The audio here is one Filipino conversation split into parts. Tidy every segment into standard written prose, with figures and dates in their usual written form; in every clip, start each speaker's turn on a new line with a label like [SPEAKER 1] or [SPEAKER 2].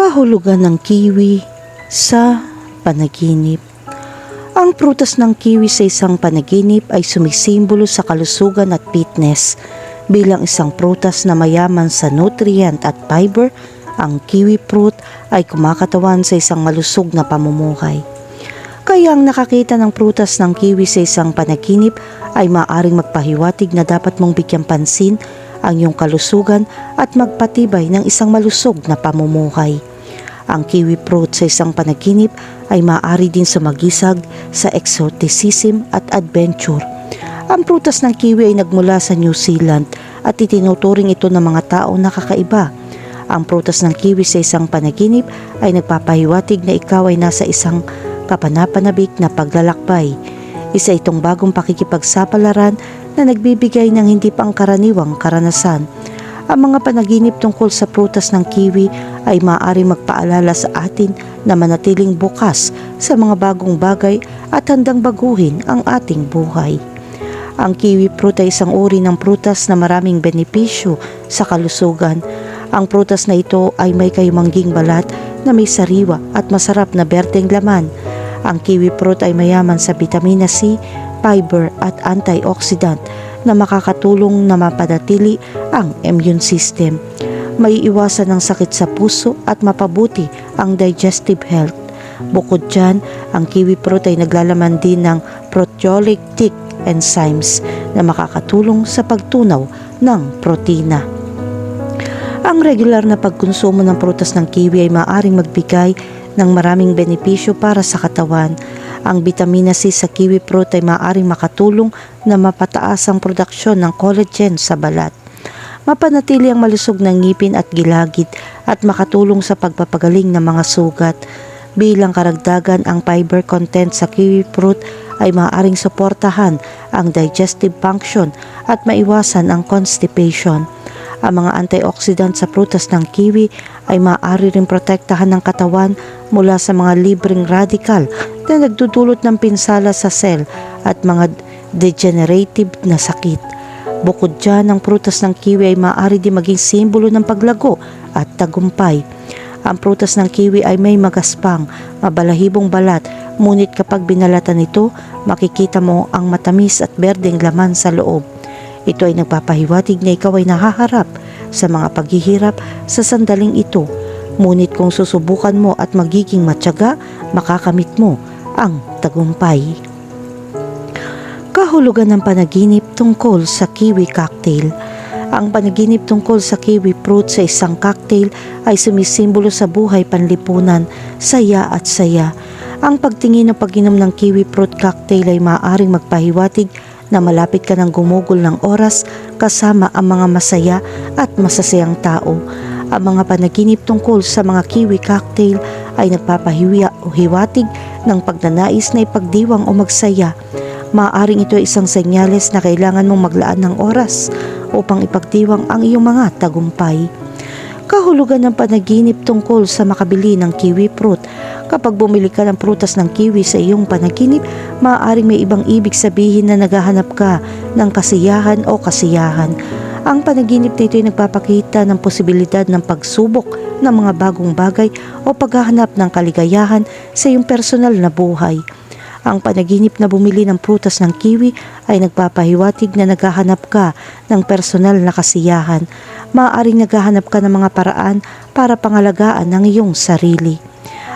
[SPEAKER 1] Kahulugan ng kiwi sa panaginip. Ang prutas ng kiwi sa isang panaginip ay sumisimbolo sa kalusugan at fitness. Bilang isang prutas na mayaman sa nutrient at fiber, ang kiwi fruit ay kumakatawan sa isang malusog na pamumuhay. Kaya ang nakakita ng prutas ng kiwi sa isang panaginip ay maaaring magpahiwatig na dapat mong bigyang pansin ang iyong kalusugan at magpatibay ng isang malusog na pamumuhay. Ang kiwi fruit sa isang panaginip ay maaari din sumagisag sa exoticism at adventure. Ang prutas ng kiwi ay nagmula sa New Zealand at itinuturing ito ng mga tao na kakaiba. Ang prutas ng kiwi sa isang panaginip ay nagpapahiwatig na ikaw ay nasa isang kapanapanabik na paglalakbay. Isa itong bagong pakikipagsapalaran na nagbibigay ng hindi pangkaraniwang karanasan. Ang mga panaginip tungkol sa prutas ng kiwi ay maaari magpaalala sa atin na manatiling bukas sa mga bagong bagay at handang baguhin ang ating buhay. Ang kiwi fruit ay isang uri ng prutas na maraming benepisyo sa kalusugan. Ang prutas na ito ay may kayumangging balat na may sariwa at masarap na berdeng laman. Ang kiwi fruit ay mayaman sa vitamina C, fiber at antioxidant na makakatulong na mapanatili ang immune system. May iwasan ng sakit sa puso at mapabuti ang digestive health. Bukod dyan, ang kiwi fruit ay naglalaman din ng proteolytic enzymes na makakatulong sa pagtunaw ng protina. Ang regular na pagkonsumo ng prutas ng kiwi ay maaaring magbigay ng maraming benepisyo para sa katawan. Ang vitamina C sa kiwi fruit ay maaaring makatulong na mapataas ang produksyon ng collagen sa balat, mapanatili ang malusog na ngipin at gilagid at makatulong sa pagpapagaling ng mga sugat. Bilang karagdagan, ang fiber content sa kiwi fruit ay maaaring suportahan ang digestive function at maiwasan ang constipation. Ang mga antioxidant sa prutas ng kiwi ay maaari rin protektahan ng katawan mula sa mga libreng radikal na nagdudulot ng pinsala sa cell at mga degenerative na sakit. Bukod dyan, ang prutas ng kiwi ay maaari din maging simbolo ng paglago at tagumpay. Ang prutas ng kiwi ay may magaspang, mabalahibong balat, ngunit kapag binalatan ito, makikita mo ang matamis at berdeng laman sa loob. Ito ay nagpapahiwatig na ikaw ay nahaharap sa mga paghihirap sa sandaling ito. Ngunit kung susubukan mo at magiging matyaga, makakamit mo ang tagumpay. Kahulugan ng panaginip tungkol sa kiwi cocktail. Ang panaginip tungkol sa kiwi fruit sa isang cocktail ay sumisimbolo sa buhay panlipunan, saya at saya. Ang pagtingin o pag-inom ng kiwi fruit cocktail ay maaaring magpahiwatig na malapit ka ng gumugol ng oras kasama ang mga masaya at masasayang tao. Ang mga panaginip tungkol sa mga kiwi cocktail ay nagpapahiwatig ng pagnanais na ipagdiwang o magsaya. Maaaring ito ay isang senyales na kailangan mong maglaan ng oras upang ipagdiwang ang iyong mga tagumpay. Kahulugan ng panaginip tungkol sa makabili ng kiwi fruit. Kapag bumili ka ng prutas ng kiwi sa iyong panaginip, maaaring may ibang ibig sabihin na naghahanap ka ng kasiyahan o kasiyahan. Ang panaginip na ito ay nagpapakita ng posibilidad ng pagsubok ng mga bagong bagay o paghahanap ng kaligayahan sa iyong personal na buhay. Ang panaginip na bumili ng prutas ng kiwi ay nagpapahiwatig na naghahanap ka ng personal na kasiyahan. Maaaring naghahanap ka ng mga paraan para pangalagaan ng iyong sarili.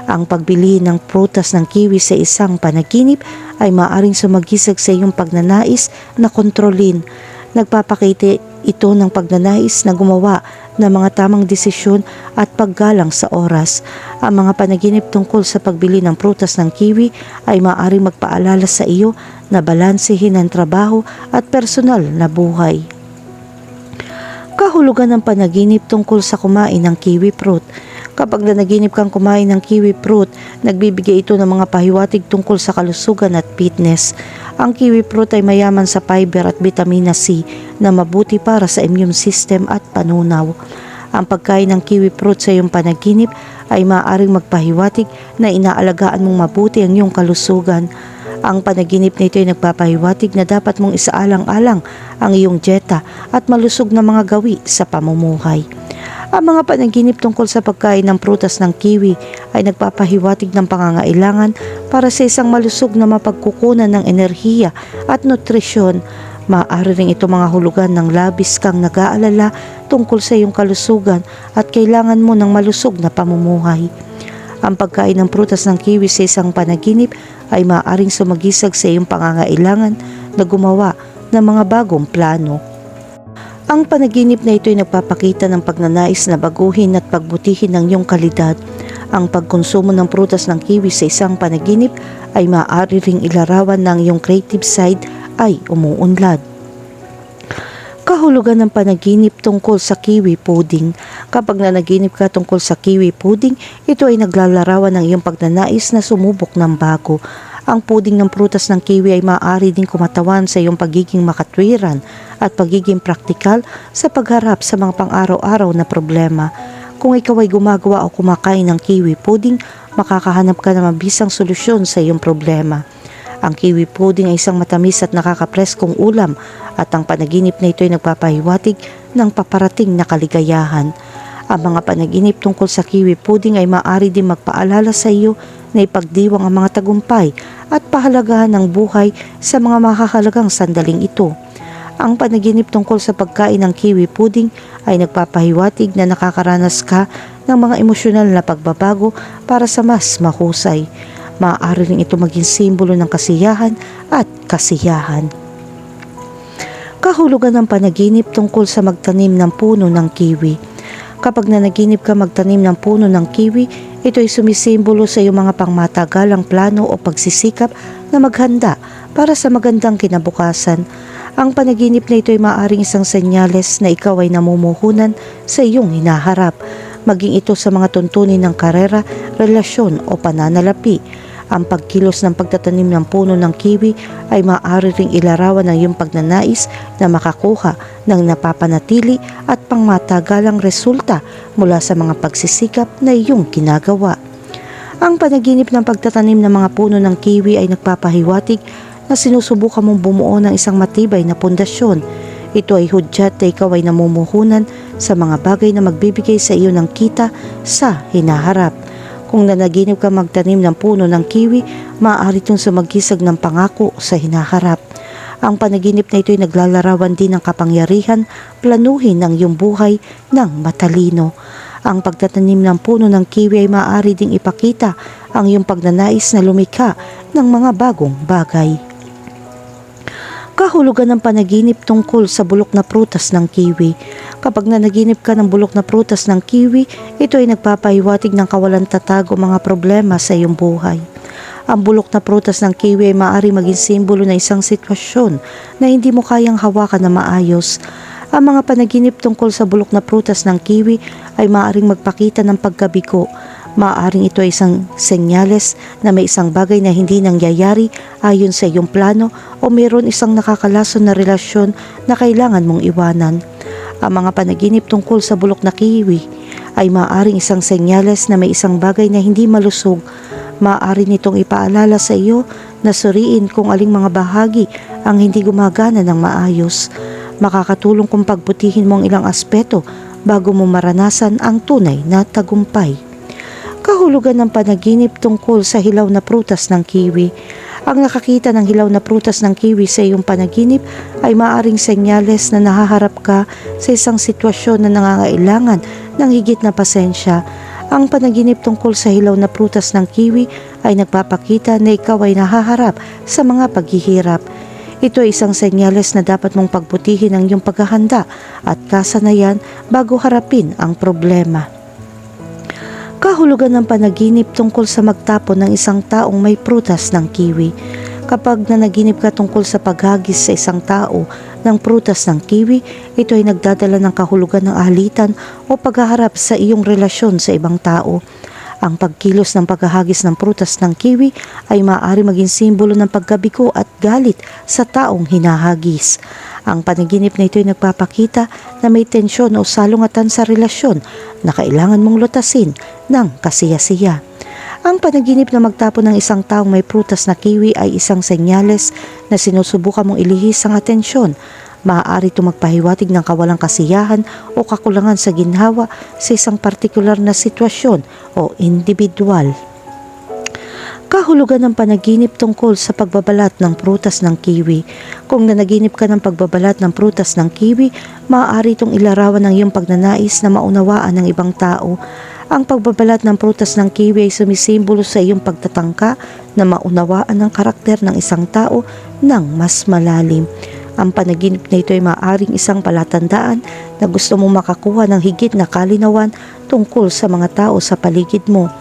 [SPEAKER 1] Ang pagbili ng prutas ng kiwi sa isang panaginip ay maaaring sumagisag sa iyong pagnanais na kontrolin. Nagpapakita ito ng pagnanais na gumawa ng mga tamang desisyon at paggalang sa oras. Ang mga panaginip tungkol sa pagbili ng prutas ng kiwi ay maaaring magpaalala sa iyo na balansehin ang trabaho at personal na buhay. Kahulugan ng panaginip tungkol sa kumain ng kiwi fruit. Kapag nanaginip kang kumain ng kiwi fruit, nagbibigay ito ng mga pahiwatig tungkol sa kalusugan at fitness. Ang kiwi fruit ay mayaman sa fiber at vitamina C na mabuti para sa immune system at panunaw. Ang pagkain ng kiwi fruit sa iyong panaginip ay maaaring magpahiwatig na inaalagaan mong mabuti ang iyong kalusugan. Ang panaginip na ito ay nagpapahiwatig na dapat mong isaalang-alang ang iyong dieta at malusog na mga gawi sa pamumuhay. Ang mga panaginip tungkol sa pagkain ng prutas ng kiwi ay nagpapahiwatig ng pangangailangan para sa isang malusog na mapagkukunan ng enerhiya at nutrisyon. Maaari rin ito mga hulugan ng labis kang nag-aalala tungkol sa iyong kalusugan at kailangan mo ng malusog na pamumuhay. Ang pagkain ng prutas ng kiwi sa isang panaginip ay maaaring sumagisag sa iyong pangangailangan na gumawa ng mga bagong plano. Ang panaginip na ito ay nagpapakita ng pagnanais na baguhin at pagbutihin ng iyong kalidad. Ang pagkonsumo ng prutas ng kiwi sa isang panaginip ay maaari ring ilarawan ng iyong creative side ay umuunlad. Kahulugan ng panaginip tungkol sa kiwi pudding. Kapag nanaginip ka tungkol sa kiwi pudding, ito ay naglalarawan ng iyong pagnanais na sumubok ng bago. Ang pudding ng prutas ng kiwi ay maaari din kumatawan sa iyong pagiging makatwiran at pagiging praktikal sa pagharap sa mga pang-araw-araw na problema. Kung ikaw ay gumagawa o kumakain ng kiwi pudding, makakahanap ka ng mabisang solusyon sa iyong problema. Ang kiwi pudding ay isang matamis at nakakapreskong ulam at ang panaginip na ito ay nagpapahiwatig ng paparating na kaligayahan. Ang mga panaginip tungkol sa kiwi pudding ay maaari din magpaalala sa iyo na ipagdiwang ang mga tagumpay at pahalagahan ng buhay sa mga mahahalagang sandaling ito. Ang panaginip tungkol sa pagkain ng kiwi pudding ay nagpapahiwatig na nakakaranas ka ng mga emosyonal na pagbabago para sa mas mahusay. Maaari rin ito maging simbolo ng kasiyahan at kasiyahan. Kahulugan ng panaginip tungkol sa magtanim ng puno ng kiwi. Kapag nanaginip ka magtanim ng puno ng kiwi, ito ay sumisimbolo sa iyong mga pangmatagalang plano o pagsisikap na maghanda para sa magandang kinabukasan. Ang panaginip na ito ay maaaring isang senyales na ikaw ay namumuhunan sa iyong hinaharap, maging ito sa mga tuntunin ng karera, relasyon o pananalapi. Ang pagkilos ng pagtatanim ng puno ng kiwi ay maaari ring ilarawan ng iyong pagnanais na makakuha ng napapanatili at pangmatagalang resulta mula sa mga pagsisikap na iyong ginagawa. Ang panaginip ng pagtatanim ng mga puno ng kiwi ay nagpapahiwatig na sinusubukan mong bumuo ng isang matibay na pundasyon. Ito ay hudyat na ikaw ay namumuhunan sa mga bagay na magbibigay sa iyo ng kita sa hinaharap. Kung nanaginip ka magtanim ng puno ng kiwi, maaari itong sumagisag ng pangako sa hinaharap. Ang panaginip na ito ay naglalarawan din ng kapangyarihan, planuhin ang iyong buhay ng matalino. Ang pagtatanim ng puno ng kiwi ay maaari ding ipakita ang iyong pagnanais na lumikha ng mga bagong bagay. Kahulugan ng panaginip tungkol sa bulok na prutas ng kiwi. Kapag nanaginip ka ng bulok na prutas ng kiwi, ito ay nagpapahiwatig ng kawalan tatag o mga problema sa iyong buhay. Ang bulok na prutas ng kiwi ay maaari maging simbolo na isang sitwasyon na hindi mo kayang hawakan na maayos. Ang mga panaginip tungkol sa bulok na prutas ng kiwi ay maaaring magpakita ng pagkabigo. Maaaring ito ay isang senyales na may isang bagay na hindi nangyayari ayon sa iyong plano o mayroon isang nakakalason na relasyon na kailangan mong iwanan. Ang mga panaginip tungkol sa bulok na kiwi ay maaaring isang senyales na may isang bagay na hindi malusog. Maaari nitong ipaalala sa iyo na suriin kung aling mga bahagi ang hindi gumagana ng maayos. Makakatulong kung pagbutihin mo ang ilang aspeto bago mo maranasan ang tunay na tagumpay. Kahulugan ng panaginip tungkol sa hilaw na prutas ng kiwi. Ang nakakita ng hilaw na prutas ng kiwi sa iyong panaginip ay maaaring senyales na nahaharap ka sa isang sitwasyon na nangangailangan ng higit na pasensya. Ang panaginip tungkol sa hilaw na prutas ng kiwi ay nagpapakita na ikaw ay nahaharap sa mga paghihirap. Ito ay isang senyales na dapat mong pagbutihin ang iyong paghahanda at kasanayan bago harapin ang problema. Kahulugan ng panaginip tungkol sa magtapon ng isang taong may prutas ng kiwi. Kapag nanaginip ka tungkol sa paghagis sa isang tao ng prutas ng kiwi, ito ay nagdadala ng kahulugan ng ahalitan o paghaharap sa iyong relasyon sa ibang tao. Ang pagkilos ng paghahagis ng prutas ng kiwi ay maaari maging simbolo ng pagkabigo at galit sa taong hinahagis. Ang panaginip na ito ay nagpapakita na may tensyon o salungatan sa relasyon na kailangan mong lutasin ng kasiyasiya. Ang panaginip na magtapon ng isang taong may prutas na kiwi ay isang senyales na sinusubukan mong ilihis ang atensyon. Maaari ito magpahiwatig ng kawalang kasiyahan o kakulangan sa ginhawa sa isang partikular na sitwasyon o individual. Kahulugan ng panaginip tungkol sa pagbabalat ng prutas ng kiwi. Kung nanaginip ka ng pagbabalat ng prutas ng kiwi, maaari itong ilarawan ng iyong pagnanais na maunawaan ng ibang tao. Ang pagbabalat ng prutas ng kiwi ay sumisimbolo sa iyong pagtatangka na maunawaan ang karakter ng isang tao ng mas malalim. Ang panaginip na ito ay maaaring isang palatandaan na gusto mong makakuha ng higit na kalinawan tungkol sa mga tao sa paligid mo.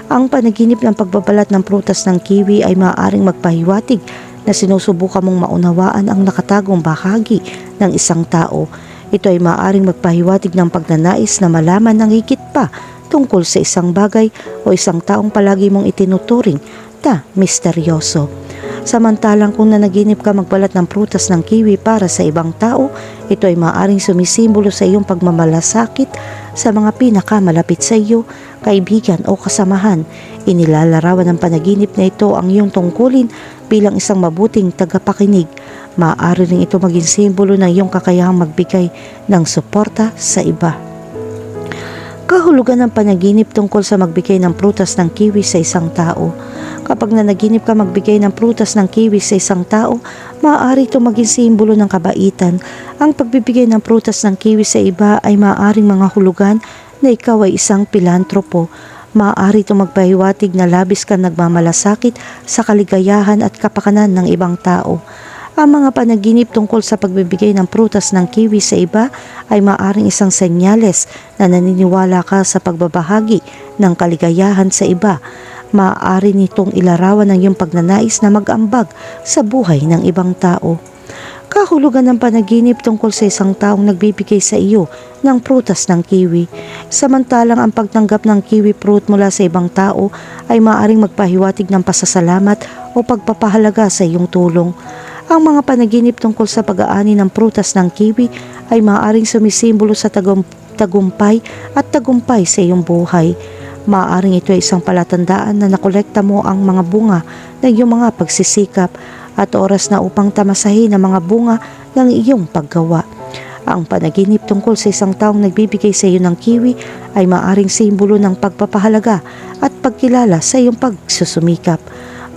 [SPEAKER 1] Ang panaginip ng pagbabalat ng prutas ng kiwi ay maaaring magpahiwatig na sinusubukan mong maunawaan ang nakatagong bahagi ng isang tao. Ito ay maaaring magpahiwatig ng pagnanais na malaman ng higit pa tungkol sa isang bagay o isang taong palagi mong itinuturing na misteryoso. Samantalang kung nanaginip ka magbalat ng prutas ng kiwi para sa ibang tao, ito ay maaaring sumisimbolo sa iyong pagmamalasakit sa mga pinakamalapit sa iyo, kaibigan o kasamahan. Inilalarawan ng panaginip na ito ang iyong tungkulin bilang isang mabuting tagapakinig. Maaari rin ito maging simbolo ng iyong kakayahang magbigay ng suporta sa iba. Kahulugan ng panaginip tungkol sa magbigay ng prutas ng kiwi sa isang tao. Kapag nanaginip ka magbigay ng prutas ng kiwi sa isang tao, maaari ito maging simbolo ng kabaitan. Ang pagbibigay ng prutas ng kiwi sa iba ay maaaring mga hulugan na ikaw ay isang pilantropo. Maaari ito magpahiwatig na labis kang nagmamalasakit sa kaligayahan at kapakanan ng ibang tao. Ang mga panaginip tungkol sa pagbibigay ng prutas ng kiwi sa iba ay maaaring isang senyales na naniniwala ka sa pagbabahagi ng kaligayahan sa iba. Maaari nitong ilarawan ng iyong pagnanais na mag-ambag sa buhay ng ibang tao. Kahulugan ng panaginip tungkol sa isang taong nagbibigay sa iyo ng prutas ng kiwi. Samantalang ang pagtanggap ng kiwi fruit mula sa ibang tao ay maaaring magpahiwatig ng pasasalamat o pagpapahalaga sa iyong tulong. Ang mga panaginip tungkol sa pag-aani ng prutas ng kiwi ay maaaring sumisimbolo sa tagumpay at tagumpay sa iyong buhay. Maaaring ito ay isang palatandaan na nakolekta mo ang mga bunga ng iyong mga pagsisikap at oras na upang tamasahin ang mga bunga ng iyong paggawa. Ang panaginip tungkol sa isang taong nagbibigay sa iyo ng kiwi ay maaaring simbolo ng pagpapahalaga at pagkilala sa iyong pagsusumikap.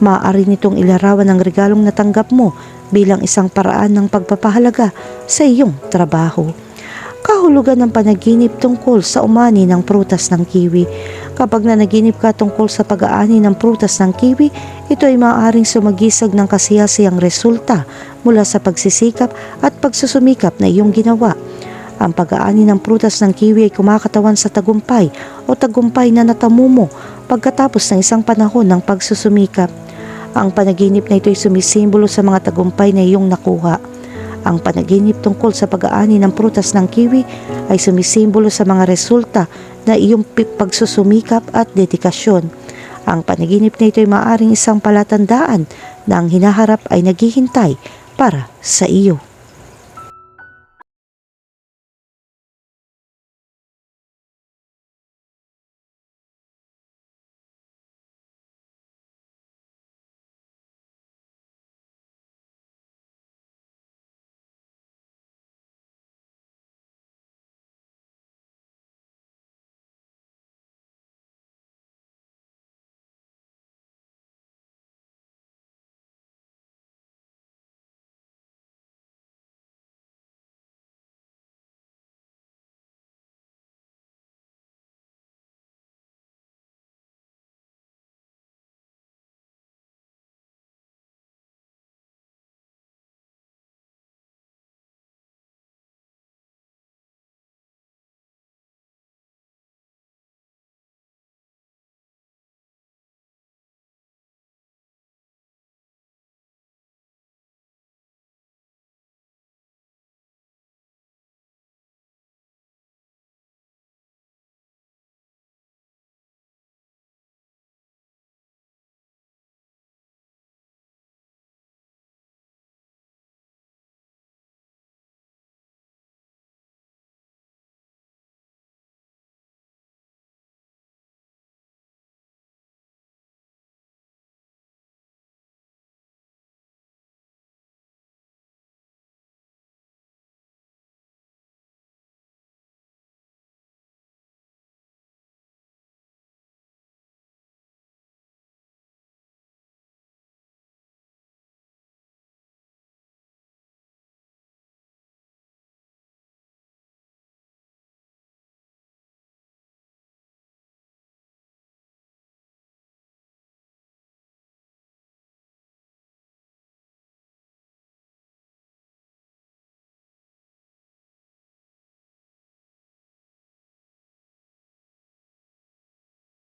[SPEAKER 1] Maaari nitong ilarawan ng regalong natanggap mo bilang isang paraan ng pagpapahalaga sa iyong trabaho. Kahulugan ng panaginip tungkol sa umani ng prutas ng kiwi. Kapag nanaginip ka tungkol sa pag-aani ng prutas ng kiwi, ito ay maaaring sumagisag ng kasiyasiyang resulta mula sa pagsisikap at pagsusumikap na iyong ginawa. Ang pag-aani ng prutas ng kiwi ay kumakatawan sa tagumpay o tagumpay na natamo mo pagkatapos ng isang panahon ng pagsusumikap. Ang panaginip na ito ay sumisimbolo sa mga tagumpay na iyong nakuha. Ang panaginip tungkol sa pag-aani ng prutas ng kiwi ay sumisimbolo sa mga resulta na iyong pagsusumikap at dedikasyon. Ang panaginip na ito ay maaaring isang palatandaan na ang hinaharap ay naghihintay para sa iyo.